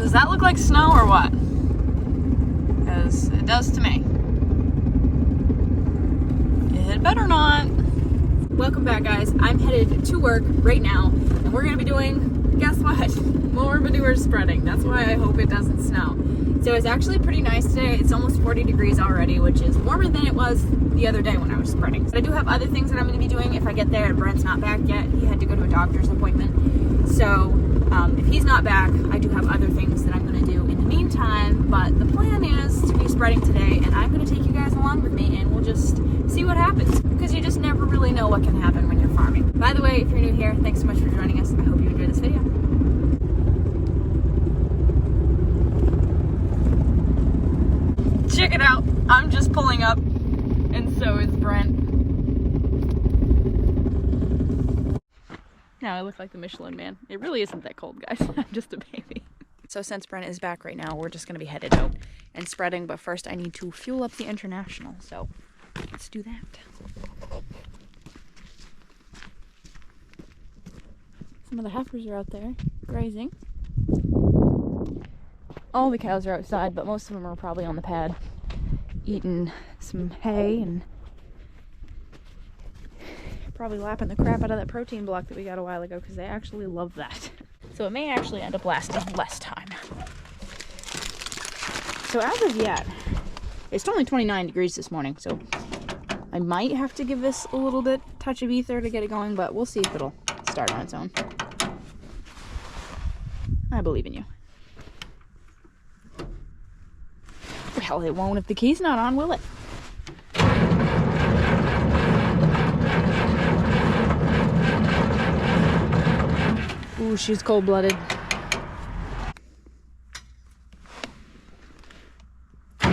Does that look like snow or what? Because it does to me. It better not. Welcome back, guys. I'm headed to work right now, and we're gonna be doing, guess what? More manure spreading. That's why I hope it doesn't snow. So it's actually pretty nice today. It's almost 40 degrees already, which is warmer than it was the other day when I was spreading. But I do have other things that I'm gonna be doing if I get there and Brent's not back yet. He had to go to a doctor's appointment. So if he's not back, I do have other things that I'm gonna do in the meantime. But the plan is to be spreading today, and I'm gonna take you guys along with me, and we'll just see what happens. Because you just never really know what can happen when you're farming. By the way, if you're new here, thanks so much for joining us. I hope you enjoyed this video. Check it out. I'm just pulling up, and so is Brent. Now I look like the Michelin Man. It really isn't that cold, guys. I'm just a baby. So since Brent is back right now, we're just gonna be headed out and spreading, but first I need to fuel up the International, so let's do that. Some of the heifers are out there grazing. All the cows are outside, but most of them are probably on the pad eating some hay and probably lapping the crap out of that protein block that we got a while ago, because they actually love that. So it may actually end up lasting less time. So as of yet, it's only 29 degrees this morning, so I might have to give this a little bit touch of ether to get it going, but we'll see if it'll start on its own. I believe in you. Well, it won't if the key's not on, will it? Ooh, she's cold-blooded. There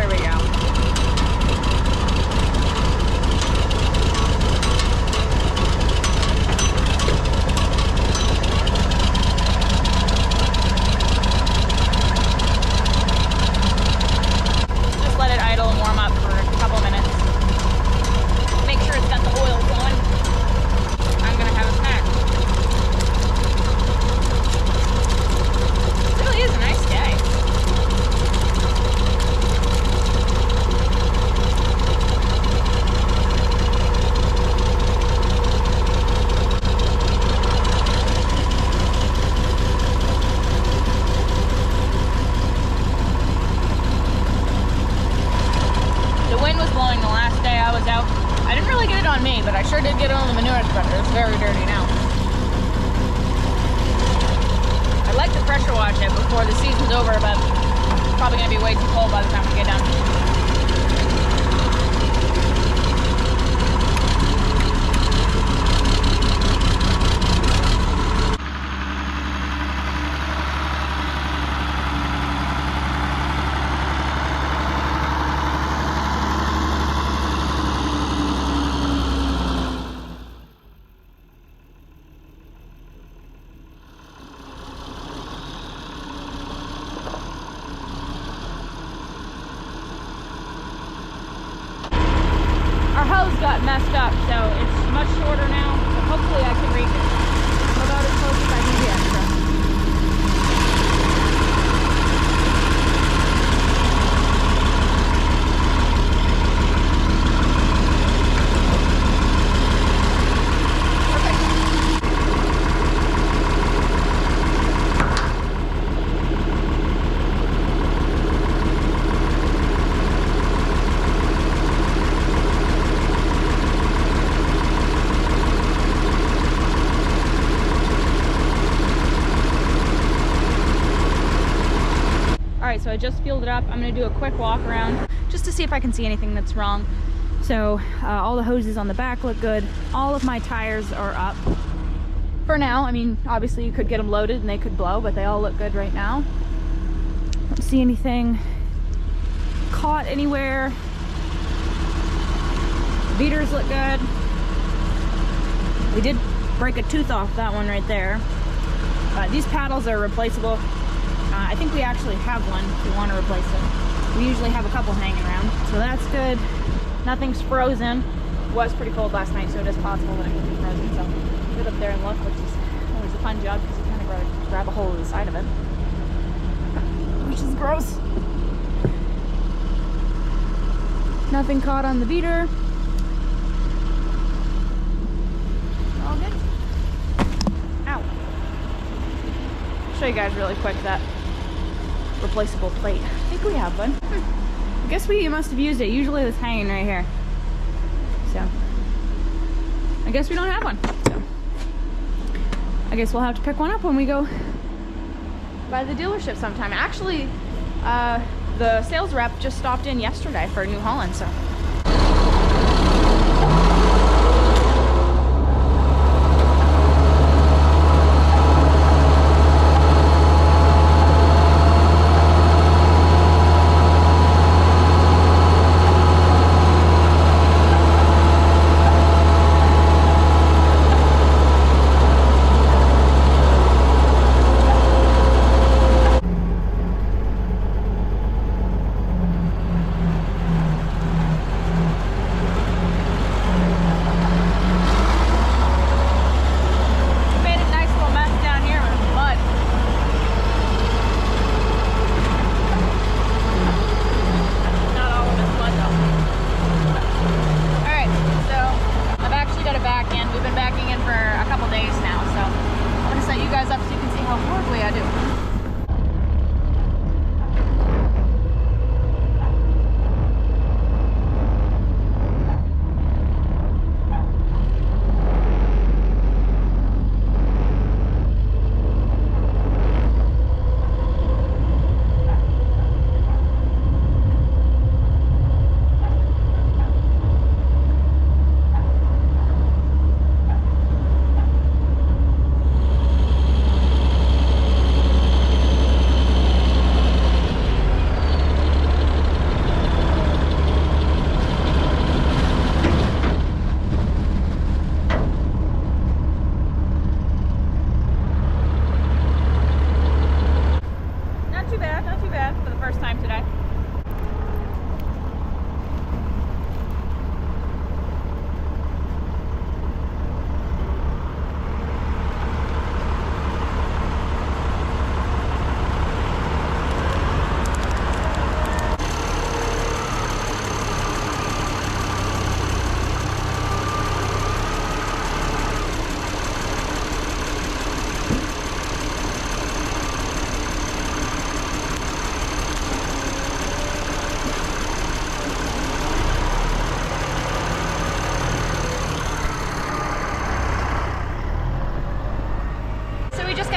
we go. Just let it idle and warm up for a couple minutes. Make sure it's got the oil going. I'm gonna have a snack. It really is a nice day. The wind was blowing the last day I was out. I didn't really get it on me, but I sure did get it on the manure spreader. It's very dirty now. I'd like to pressure wash it before the season's over, but it's probably going to be way too cold by the time we get done. Hose got messed up, so it's much shorter now, so hopefully I can reach it. I'm about as close as I can get. So I just fueled it up. I'm gonna do a quick walk around just to see if I can see anything that's wrong. So all the hoses on the back look good. All of my tires are up for now. I mean, obviously you could get them loaded and they could blow, but they all look good right now. Don't see anything caught anywhere. Beaters look good. We did break a tooth off that one right there. These paddles are replaceable. I think we actually have one if we want to replace it. We usually have a couple hanging around, so that's good. Nothing's frozen. It was pretty cold last night, so it is possible that it could be frozen. So get up there and look, which is always a fun job because you kind of grab a hole in the side of it, which is gross. Nothing caught on the beater. All good. Ow. I'll show you guys really quick that replaceable plate. I think we have one. I guess we must have used it. Usually it's hanging right here. So I guess we don't have one. So I guess we'll have to pick one up when we go by the dealership sometime. Actually, the sales rep just stopped in yesterday for New Holland, so.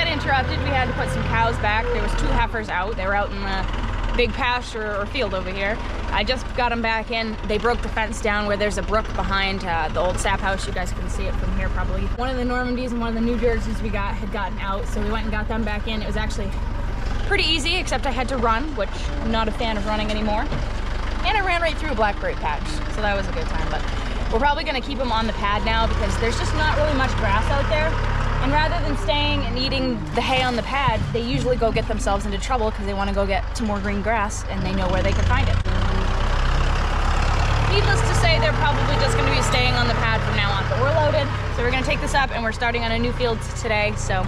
Interrupted. We had to put some cows back. There was 2 heifers out. They were out in the big pasture or field over here. I just got them back in. They broke the fence down where there's a brook behind the old sap house. You guys can see it from here probably. One of the Normandys and one of the New Jerseys we got had gotten out, so we went and got them back in. It was actually pretty easy, except I had to run, which I'm not a fan of running anymore. And I ran right through a blackberry patch, so that was a good time. But we're probably gonna keep them on the pad now because there's just not really much grass out there. And rather than staying and eating the hay on the pad, they usually go get themselves into trouble because they want to go get some more green grass and they know where they can find it. Needless to say, they're probably just going to be staying on the pad from now on, but we're loaded. So we're going to take this up and we're starting on a new field today, so.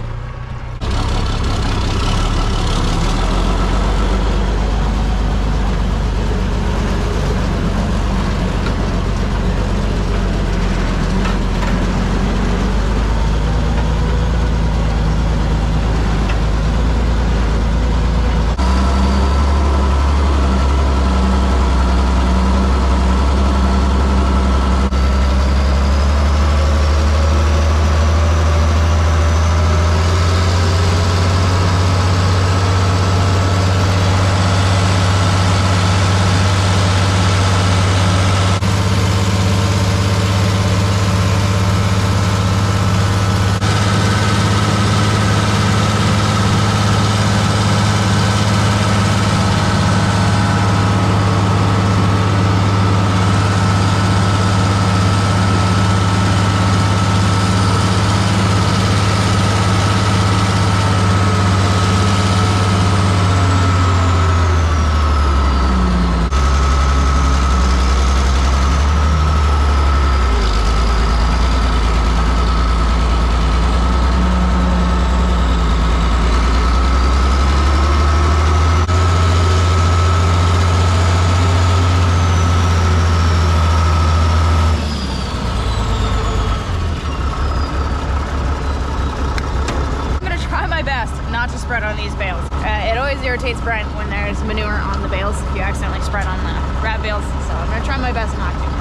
my best not to spread on these bales. It always irritates Brent when there's manure on the bales if you accidentally spread on the rat bales, so I'm gonna try my best not to.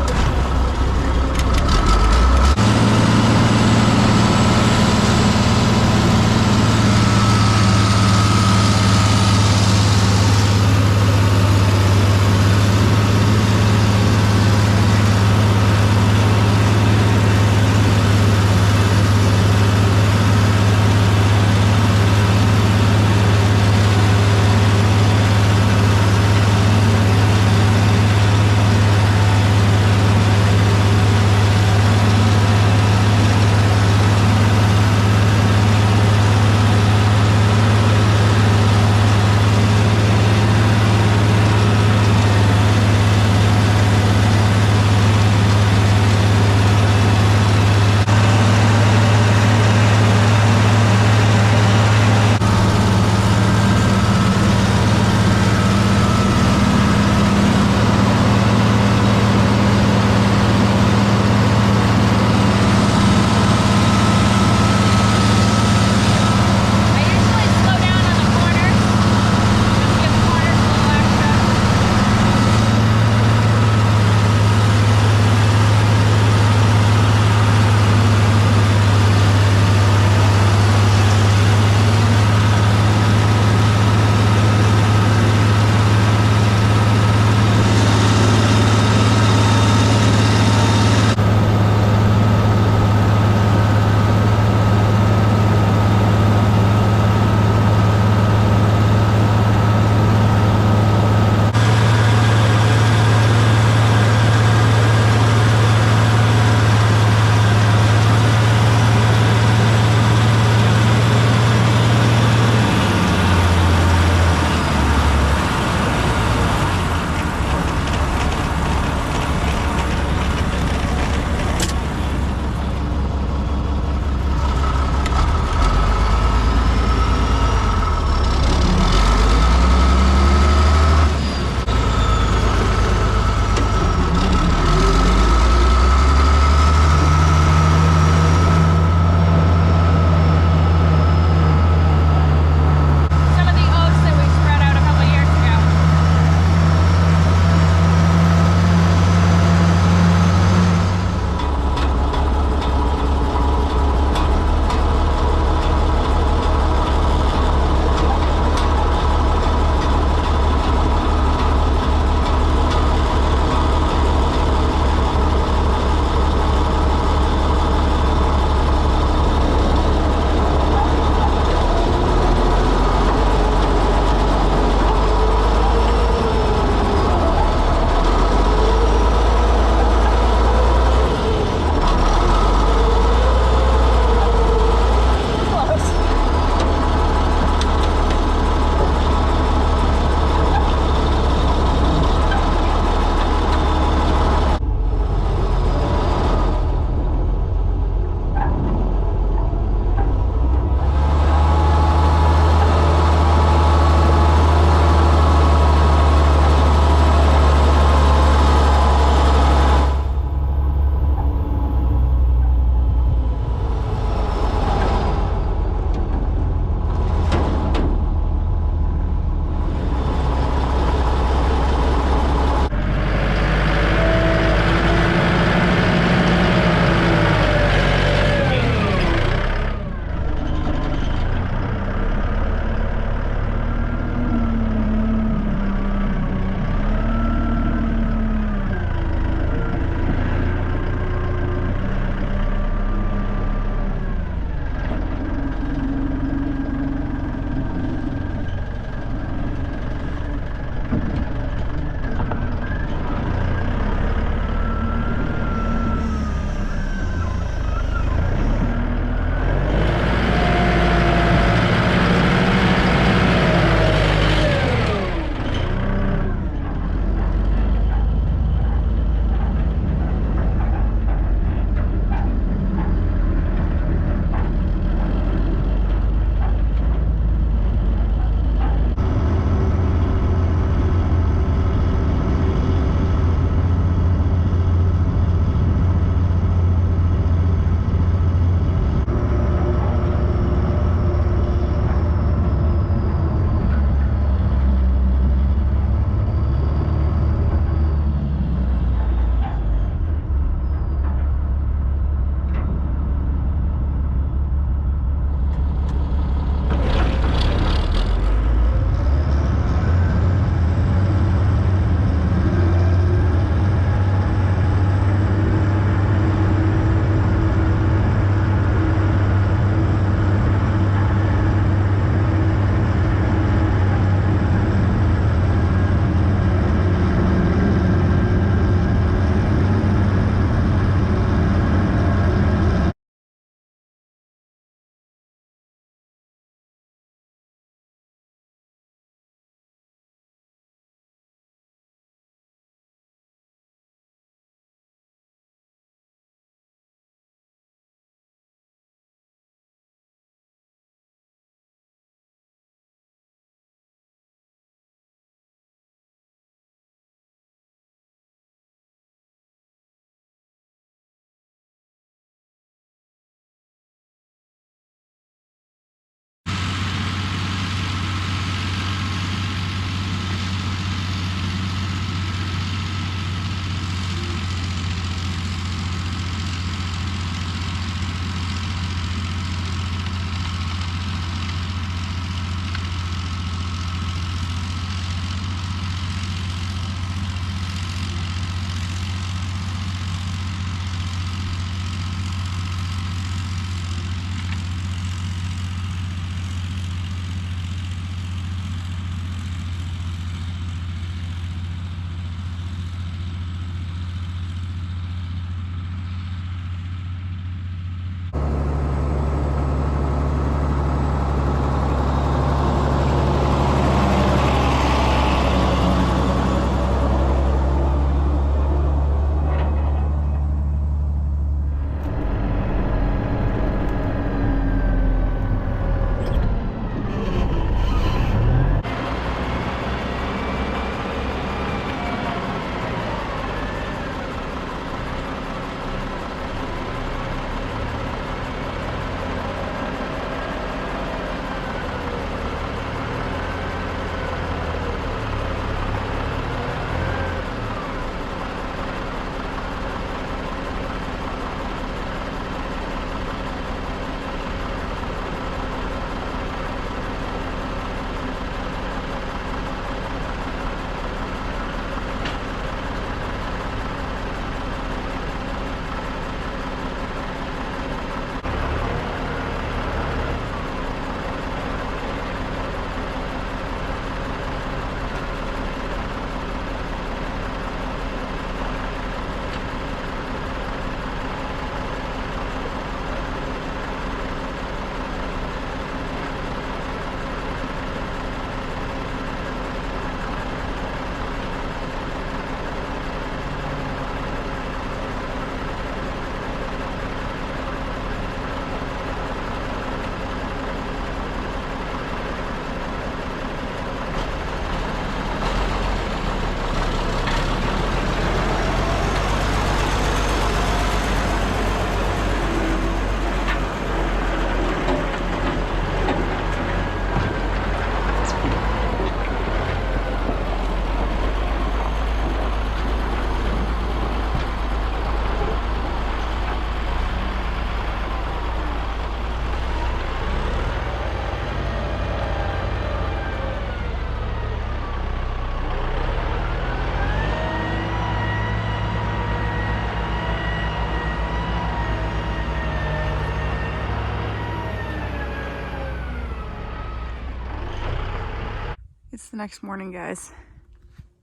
It's the next morning, guys.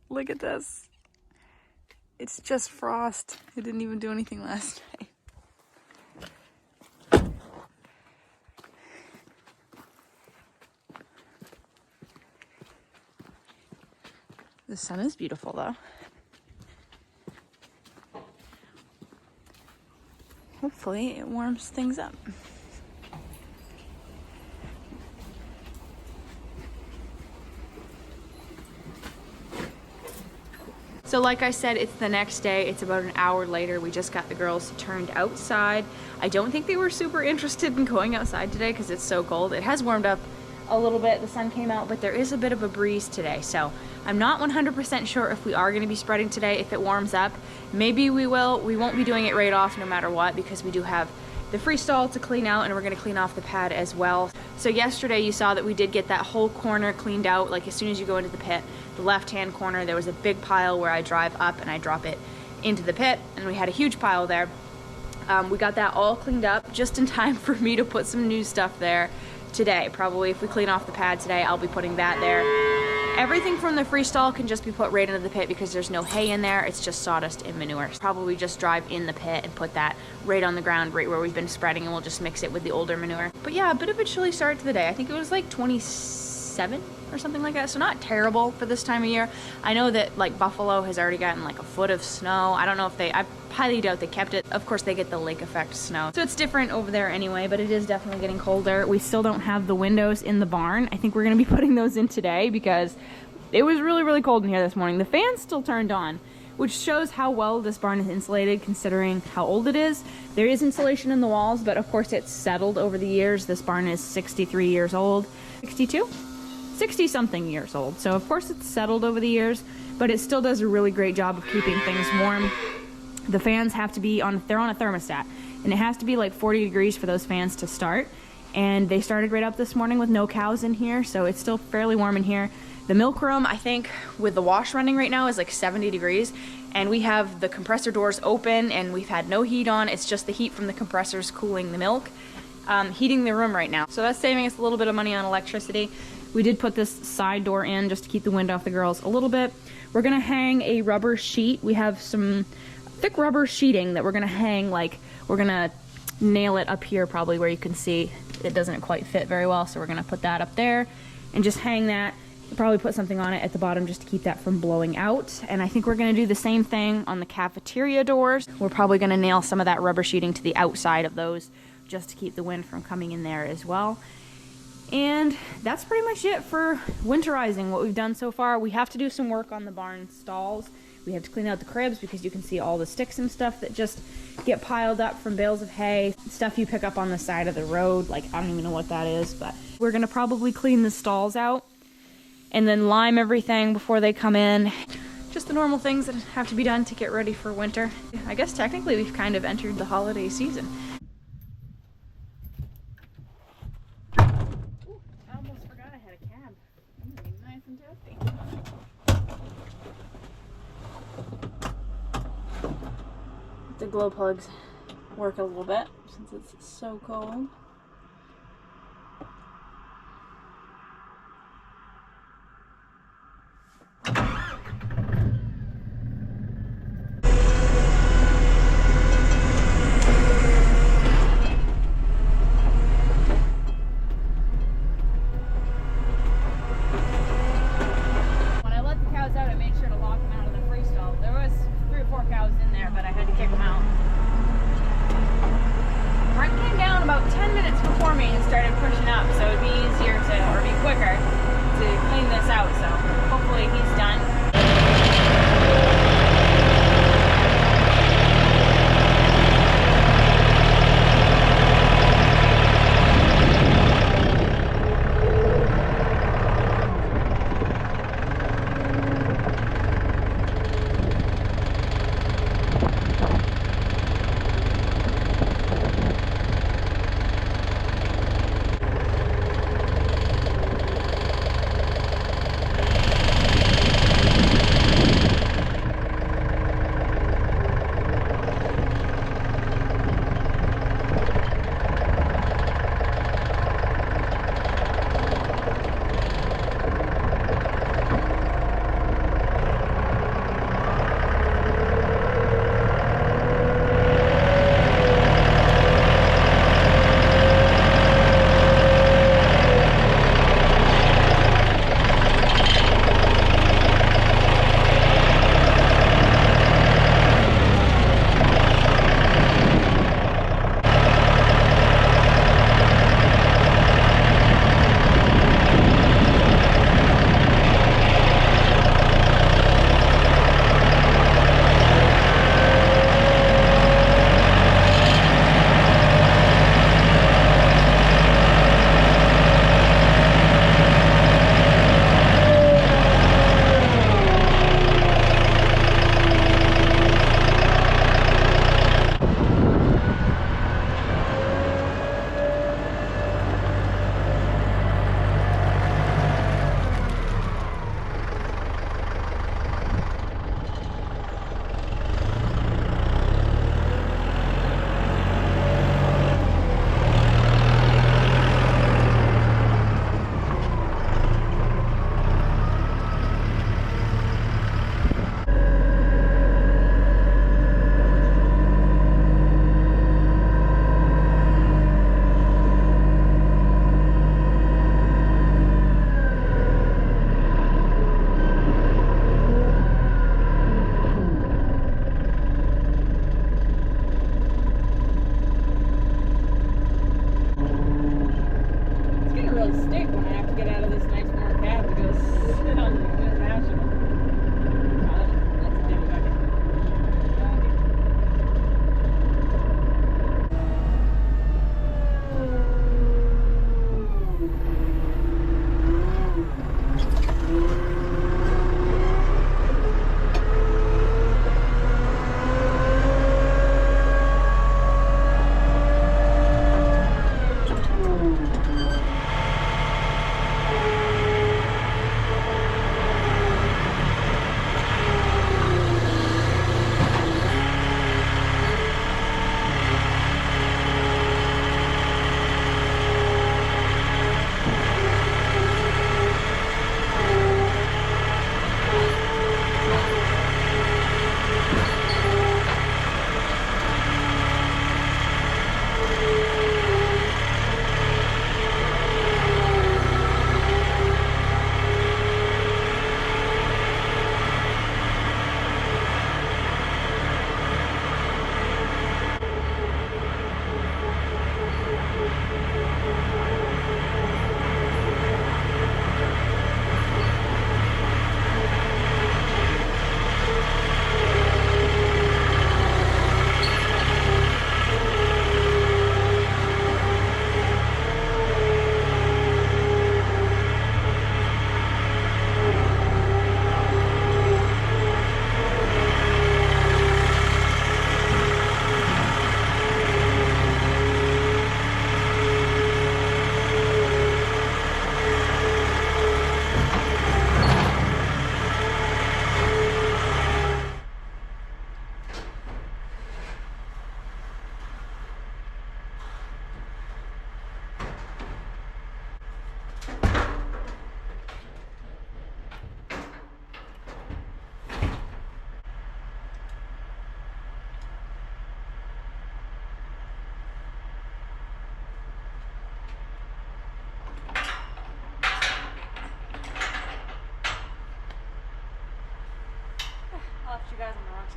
Look at this. It's just frost. It didn't even do anything last night. The sun is beautiful though. Hopefully it warms things up. So like I said, it's the next day. It's about an hour later. We just got the girls turned outside. I don't think they were super interested in going outside today because it's so cold. It has warmed up a little bit. The sun came out, but there is a bit of a breeze today. So I'm not 100% sure if we are going to be spreading today. If it warms up, maybe we will. We won't be doing it right off no matter what because we do have the freestall to clean out and we're going to clean off the pad as well. So yesterday you saw that we did get that whole corner cleaned out. Like as soon as you go into the pit, the left-hand corner, there was a big pile where I drive up and I drop it into the pit, and we had a huge pile there. We got that all cleaned up just in time for me to put some new stuff there today. Probably if we clean off the pad today, I'll be putting that there. Everything from the freestall can just be put right into the pit because there's no hay in there. It's just sawdust and manure. Probably just drive in the pit and put that right on the ground, right where we've been spreading, and we'll just mix it with the older manure. But yeah, a bit of a chilly start to the day. I think it was like 27 or something like that, so not terrible for this time of year. I know that like Buffalo has already gotten like a foot of snow. I don't know if I highly doubt they kept it. Of course they get the lake effect snow, so it's different over there anyway, but it is definitely getting colder. We still don't have the windows in the barn. I think we're gonna be putting those in today because it was really cold in here this morning. The fan's still turned on, which shows how well this barn is insulated considering how old it is. There is insulation in the walls, but of course it's settled over the years. This barn is 63 years old. 62? 60 something years old. So of course it's settled over the years, but it still does a really great job of keeping things warm. The fans have to be on, they're on a thermostat, and it has to be like 40 degrees for those fans to start. And they started right up this morning with no cows in here, so it's still fairly warm in here. The milk room, I think, with the wash running right now is like 70 degrees, and we have the compressor doors open and we've had no heat on. It's just the heat from the compressors cooling the milk, heating the room right now. So that's saving us a little bit of money on electricity. We did put this side door in just to keep the wind off the girls a little bit. We're gonna hang a rubber sheet. We have some thick rubber sheeting that we're gonna hang, like we're gonna nail it up here probably where you can see it doesn't quite fit very well. So we're gonna put that up there and just hang that. We'll probably put something on it at the bottom just to keep that from blowing out. And I think we're gonna do the same thing on the cafeteria doors. We're probably gonna nail some of that rubber sheeting to the outside of those just to keep the wind from coming in there as well. And that's pretty much it for winterizing what we've done so far. We have to do some work on the barn stalls. We have to clean out the cribs because you can see all the sticks and stuff that just get piled up from bales of hay, stuff you pick up on the side of the road. Like, I don't even know what that is, but we're gonna probably clean the stalls out and then lime everything before they come in. Just the normal things that have to be done to get ready for winter. I guess technically we've kind of entered the holiday season. The glow plugs work a little bit since it's so cold.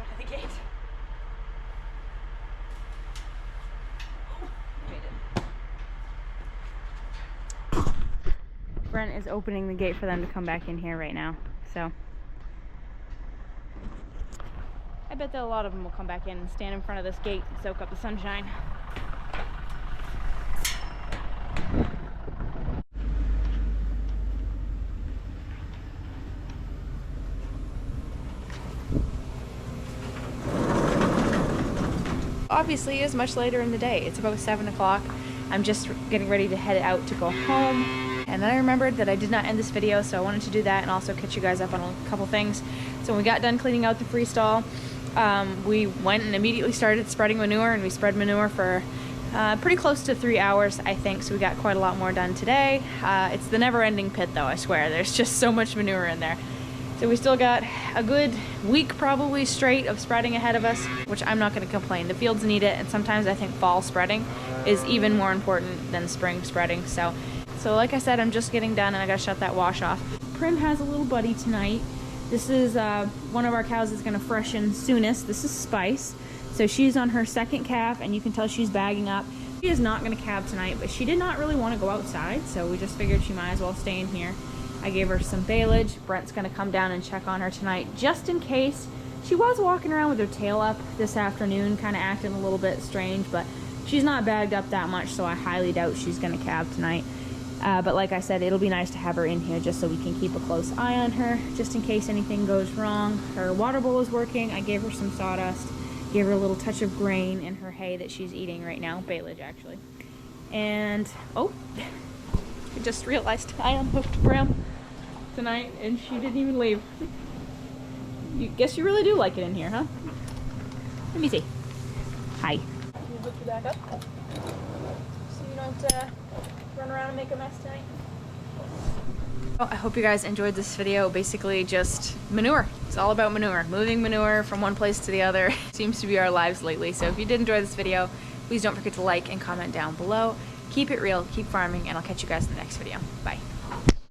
side of the gate. Brent is opening the gate for them to come back in here right now, so I bet that a lot of them will come back in and stand in front of this gate and soak up the sunshine. Obviously, it is much later in the day. It's about 7 o'clock. I'm just getting ready to head out to go home. And then I remembered that I did not end this video, so I wanted to do that and also catch you guys up on a couple things. So when we got done cleaning out the freestall, we went and immediately started spreading manure, and we spread manure for pretty close to 3 hours, I think, so we got quite a lot more done today. It's the never-ending pit, though, I swear. There's just so much manure in there. So we still got a good week probably straight of spreading ahead of us, which I'm not going to complain. The fields need it, and sometimes I think fall spreading is even more important than spring spreading. So like I said, I'm just getting done and I gotta shut that wash off. Prim has a little buddy tonight. This is one of our cows that's gonna freshen soonest. This is Spice. So she's on her second calf, and you can tell she's bagging up. She is not gonna calve tonight, but she did not really want to go outside, so we just figured she might as well stay in here. I gave her some baleage. Brent's gonna come down and check on her tonight just in case. She was walking around with her tail up this afternoon, kind of acting a little bit strange, but she's not bagged up that much, so I highly doubt she's gonna calve tonight. But like I said, it'll be nice to have her in here just so we can keep a close eye on her, just in case anything goes wrong. Her water bowl is working. I gave her some sawdust, gave her a little touch of grain in her hay that she's eating right now, baleage actually. And, oh, I just realized I unhooked Bram tonight and she didn't even leave. You guess you really do like it in here, huh? Let me see. Hi. Can you hook you back up so you don't run around and make a mess tonight? Oh, I hope you guys enjoyed this video. Basically just manure. It's all about manure. Moving manure from one place to the other seems to be our lives lately. So if you did enjoy this video, please don't forget to like and comment down below. Keep it real, keep farming, and I'll catch you guys in the next video. Bye.